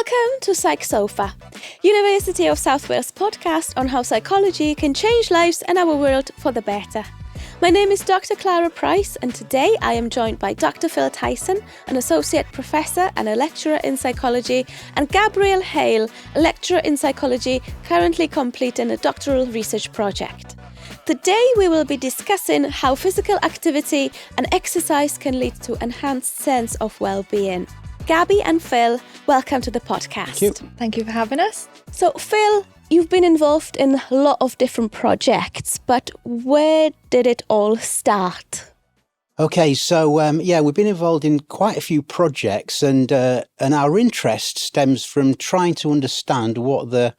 Welcome to Soffa, University of South Wales podcast on how psychology can change lives and our world for the better. My name is Dr. Klara Price, and today I am joined by Dr. Philip Tyson, an associate professor and a lecturer in psychology, and Gabrielle Hale, a lecturer in psychology, currently completing a doctoral research project. Today we will be discussing how physical activity and exercise can lead to enhanced sense of well-being. Gabby and Phil, welcome to the podcast. Thank you. Thank you for having us. So Phil, you've been involved in a lot of different projects, but where did it all start? Okay, so we've been involved in quite a few projects, and our interest stems from trying to understand what the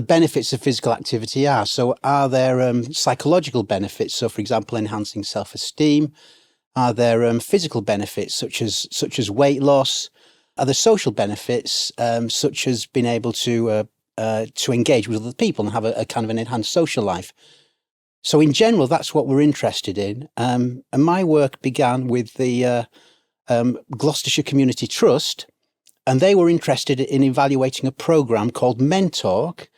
benefits of physical activity are. So are there psychological benefits? So, for example, enhancing self-esteem. Are there physical benefits such as weight loss? Are there social benefits such as being able to engage with other people and have a kind of an enhanced social life? So in general, that's what we're interested in. And my work began with the Gloucestershire Community Trust, and they were interested in evaluating a programme called Mentalk,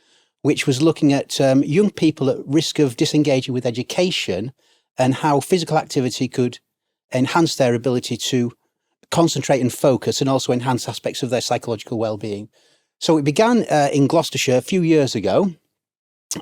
which was looking at young people at risk of disengaging with education and how physical activity could enhance their ability to concentrate and focus, and also enhance aspects of their psychological well-being. So it began in Gloucestershire a few years ago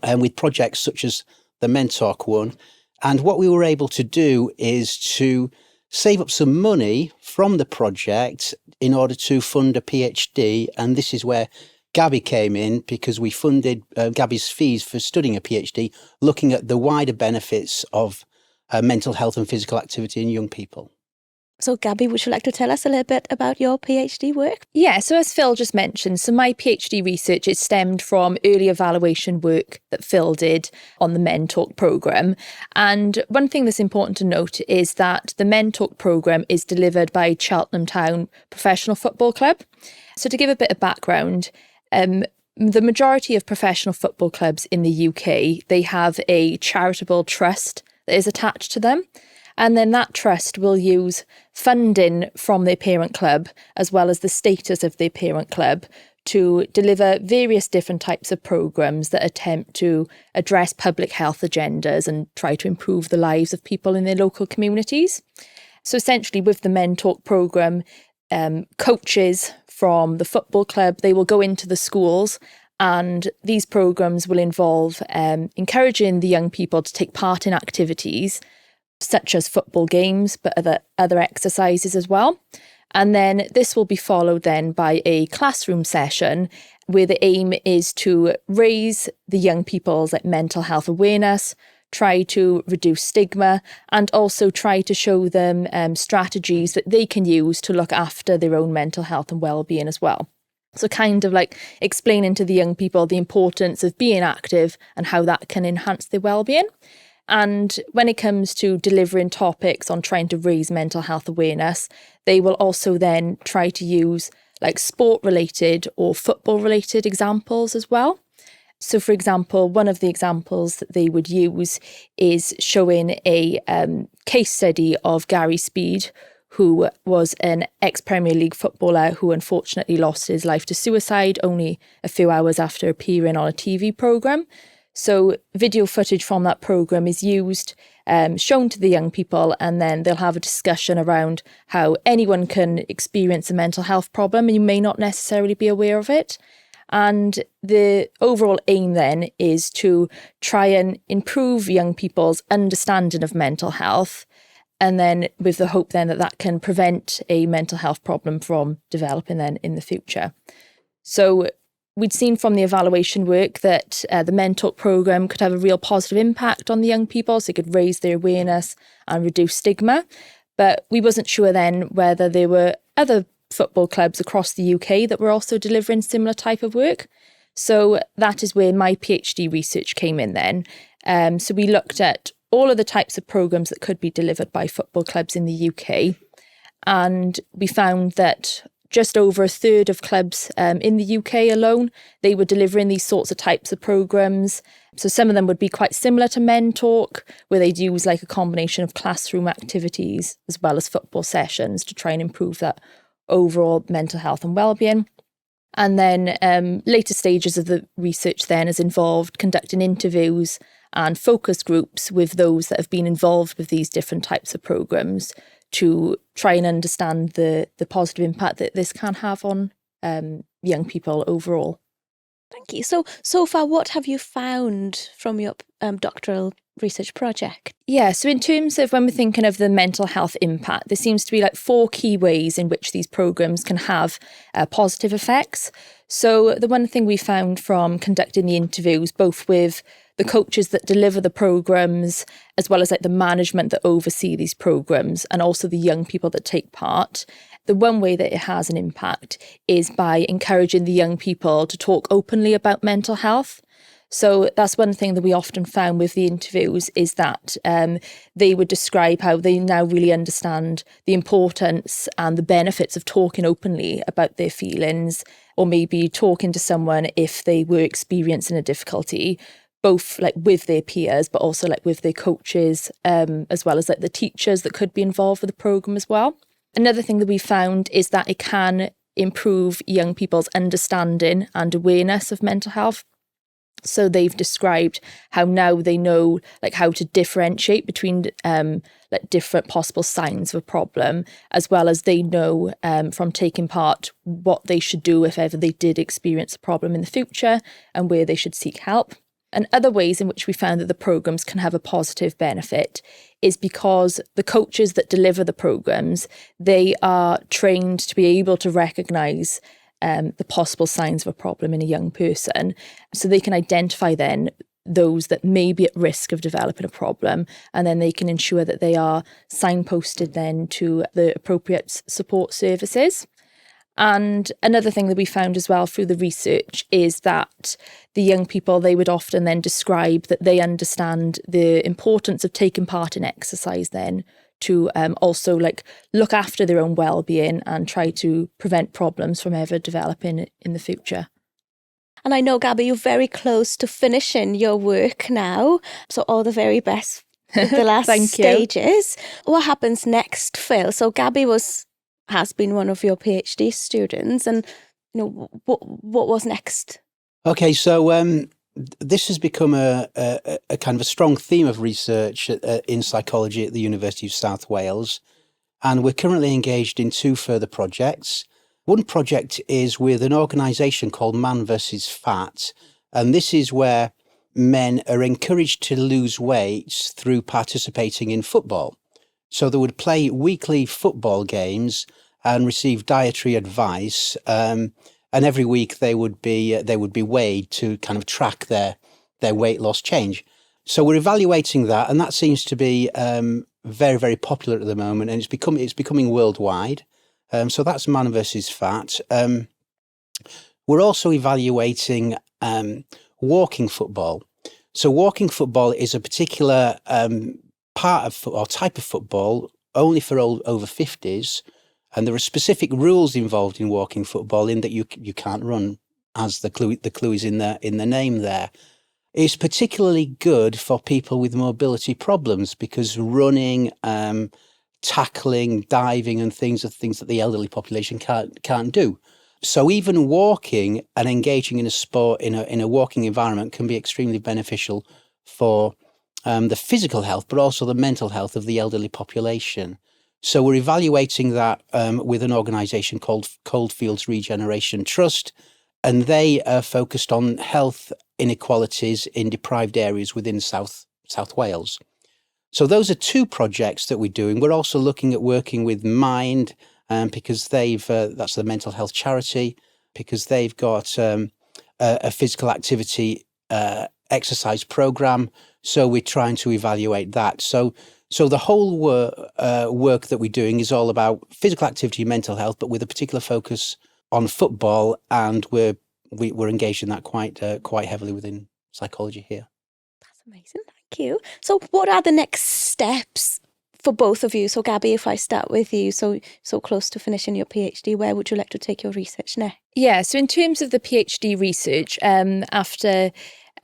with projects such as the Mentalk one. And what we were able to do is to save up some money from the project in order to fund a PhD. And this is where Gabby came in, because we funded Gabby's fees for studying a PhD, looking at the wider benefits of mental health and physical activity in young people. So Gabby, would you like to tell us a little bit about your PhD work? Yeah, so as Phil just mentioned, so my PhD research, it stemmed from early evaluation work that Phil did on the Mentalk programme. And one thing that's important to note is that the Mentalk programme is delivered by Cheltenham Town Professional Football Club. So to give a bit of background, the majority of professional football clubs in the UK, they have a charitable trust that is attached to them. And then that trust will use funding from their parent club, as well as the status of their parent club, to deliver various different types of programmes that attempt to address public health agendas and try to improve the lives of people in their local communities. So essentially with the Mentalk programme, coaches from the football club, they will go into the schools, and these programmes will involve encouraging the young people to take part in activities such as football games, but other exercises as well. And then this will be followed then by a classroom session where the aim is to raise the young people's mental health awareness, try to reduce stigma, and also try to show them strategies that they can use to look after their own mental health and well-being as well. So kind of like explaining to the young people the importance of being active and how that can enhance their well-being. And when it comes to delivering topics on trying to raise mental health awareness, they will also then try to use like sport-related or football-related examples as well. So, for example, one of the examples that they would use is showing a case study of Gary Speed, who was an ex-Premier League footballer who unfortunately lost his life to suicide only a few hours after appearing on a TV programme. So video footage from that programme is used, shown to the young people, and then they'll have a discussion around how anyone can experience a mental health problem and you may not necessarily be aware of it. And the overall aim then is to try and improve young people's understanding of mental health, and then with the hope then that that can prevent a mental health problem from developing then in the future. So we'd seen from the evaluation work that the Mentalk programme could have a real positive impact on the young people, so it could raise their awareness and reduce stigma. But we wasn't sure then whether there were other football clubs across the UK that were also delivering similar type of work. So that is where my PhD research came in then. So we looked at all of the types of programmes that could be delivered by football clubs in the UK. And we found that just over a third of clubs in the UK alone, they were delivering these sorts of types of programmes. So some of them would be quite similar to Mentalk, where they'd use like a combination of classroom activities as well as football sessions to try and improve that overall mental health and well-being. And then later stages of the research then has involved conducting interviews and focus groups with those that have been involved with these different types of programmes to try and understand the positive impact that this can have on young people overall. Thank you. So far, what have you found from your doctoral research project? Yeah, so in terms of when we're thinking of the mental health impact, there seems to be like 4 key ways in which these programmes can have positive effects. So the one thing we found from conducting the interviews, both with the coaches that deliver the programmes, as well as like the management that oversee these programmes, and also the young people that take part, the one way that it has an impact is by encouraging the young people to talk openly about mental health. So that's one thing that we often found with the interviews is that they would describe how they now really understand the importance and the benefits of talking openly about their feelings, or maybe talking to someone if they were experiencing a difficulty, both like with their peers, but also like with their coaches, as well as like the teachers that could be involved with the programme as well. Another thing that we found is that it can improve young people's understanding and awareness of mental health. So they've described how now they know like how to differentiate between like different possible signs of a problem, as well as they know from taking part what they should do if ever they did experience a problem in the future and where they should seek help. And other ways in which we found that the programmes can have a positive benefit is because the coaches that deliver the programmes, they are trained to be able to recognise the possible signs of a problem in a young person. So they can identify then those that may be at risk of developing a problem, and then they can ensure that they are signposted then to the appropriate support services. And another thing that we found as well through the research is that the young people, they would often then describe that they understand the importance of taking part in exercise then to also like look after their own well-being and try to prevent problems from ever developing in the future. And I know, Gabby, you're very close to finishing your work now, so all the very best with the last stages. What happens next, Phil? So Gabby has been one of your PhD students, and you know what was next? Okay, so this has become a kind of a strong theme of research in psychology at the University of South Wales, and we're currently engaged in 2 further projects. One project is with an organisation called Man vs. Fat, and this is where men are encouraged to lose weight through participating in football. So they would play weekly football games and receive dietary advice, and every week they would be weighed to kind of track their weight loss change. So we're evaluating that, and that seems to be very, very popular at the moment, and it's becoming worldwide. So that's Man vs. Fat. We're also evaluating walking football. So walking football is a particular part of or type of football only for over 50s, and there are specific rules involved in walking football in that you can't run, as the clue is in the name there. It's particularly good for people with mobility problems because running, tackling, diving and things are things that the elderly population can't do. So even walking and engaging in a sport in a walking environment can be extremely beneficial for the physical health, but also the mental health of the elderly population. So we're evaluating that with an organisation called Coldfields Regeneration Trust, and they are focused on health inequalities in deprived areas within South Wales. So those are 2 projects that we're doing. We're also looking at working with Mind, because that's the mental health charity, because they've got a physical activity exercise program. So we're trying to evaluate that. So the whole work that we're doing is all about physical activity and mental health, but with a particular focus on football, and we're engaged in that quite heavily within psychology here. That's amazing. Thank you. So what are the next steps for both of you? So Gabby, if I start with you, so close to finishing your PhD, where would you like to take your research next? Yeah, so in terms of the PhD research, after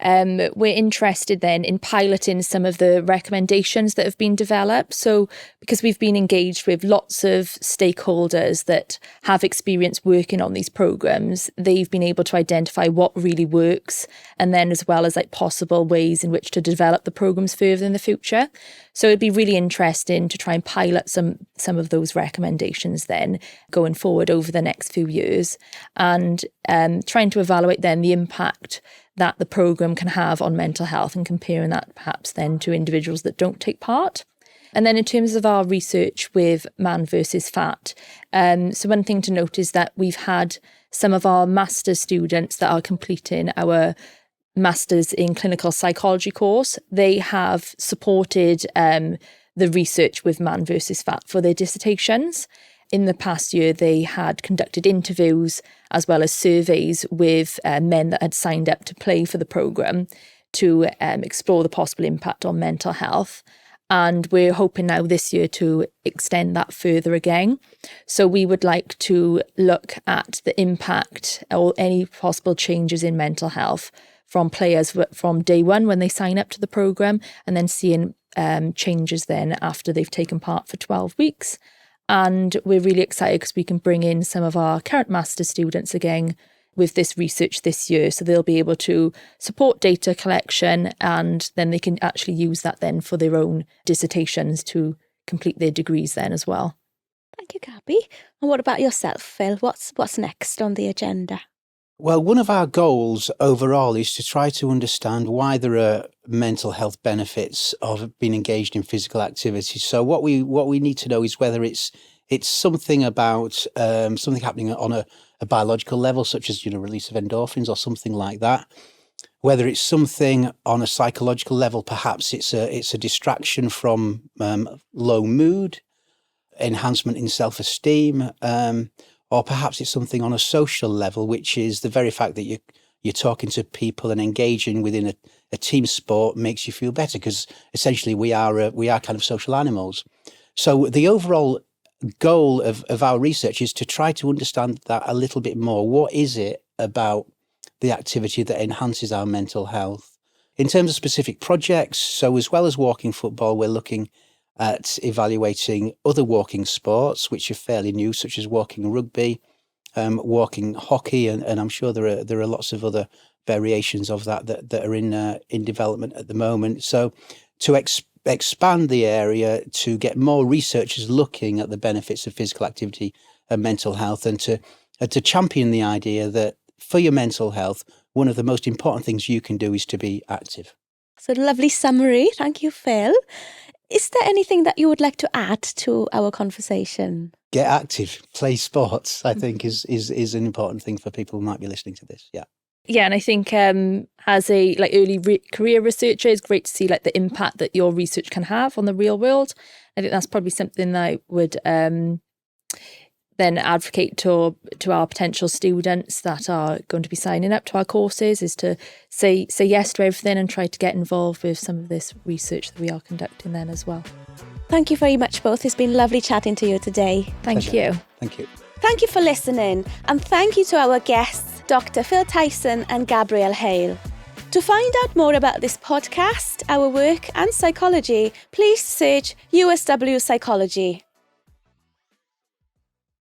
we're interested then in piloting some of the recommendations that have been developed. So because we've been engaged with lots of stakeholders that have experience working on these programs, they've been able to identify what really works, and then as well as like possible ways in which to develop the programs further in the future. So it'd be really interesting to try and pilot some of those recommendations then going forward over the next few years, and trying to evaluate then the impact that the programme can have on mental health, and comparing that perhaps then to individuals that don't take part. And then in terms of our research with man versus fat, so one thing to note is that we've had some of our master's students that are completing our Masters in Clinical Psychology course. They have supported the research with man versus fat for their dissertations. In the past year, they had conducted interviews as well as surveys with men that had signed up to play for the programme to explore the possible impact on mental health. And we're hoping now this year to extend that further again. So we would like to look at the impact or any possible changes in mental health from players from day one when they sign up to the programme, and then seeing changes then after they've taken part for 12 weeks. And we're really excited because we can bring in some of our current master's students again with this research this year. So they'll be able to support data collection, and then they can actually use that then for their own dissertations to complete their degrees then as well. Thank you, Gabby. And what about yourself, Phil? What's next on the agenda? Well, one of our goals overall is to try to understand why there are mental health benefits of being engaged in physical activity. So what we need to know is whether it's something about something happening on a biological level, such as release of endorphins or something like that. Whether it's something on a psychological level, perhaps it's a distraction from low mood, enhancement in self-esteem. Or perhaps it's something on a social level, which is the very fact that you're talking to people and engaging within a team sport makes you feel better, because essentially we are kind of social animals. So the overall goal of our research is to try to understand that a little bit more. What is it about the activity that enhances our mental health? In terms of specific projects, so as well as walking football, we're looking at evaluating other walking sports which are fairly new, such as walking rugby, walking hockey, and I'm sure there are lots of other variations of that are in development at the moment. So to expand the area, to get more researchers looking at the benefits of physical activity and mental health, and to champion the idea that for your mental health, one of the most important things you can do is to be active. So lovely summary. Thank you, Phil. Is there anything that you would like to add to our conversation? Get active, play sports, I think is an important thing for people who might be listening to this. Yeah. Yeah, and I think as a early career researcher, it's great to see the impact that your research can have on the real world. I think that's probably something that I would then advocate to our potential students that are going to be signing up to our courses, is to say yes to everything and try to get involved with some of this research that we are conducting then as well. Thank you very much both. It's been lovely chatting to you today. Thank you. Thank you. Thank you for listening, and thank you to our guests, Dr Philip Tyson and Gabrielle Hale. To find out more about this podcast, our work and psychology, please search USW Psychology.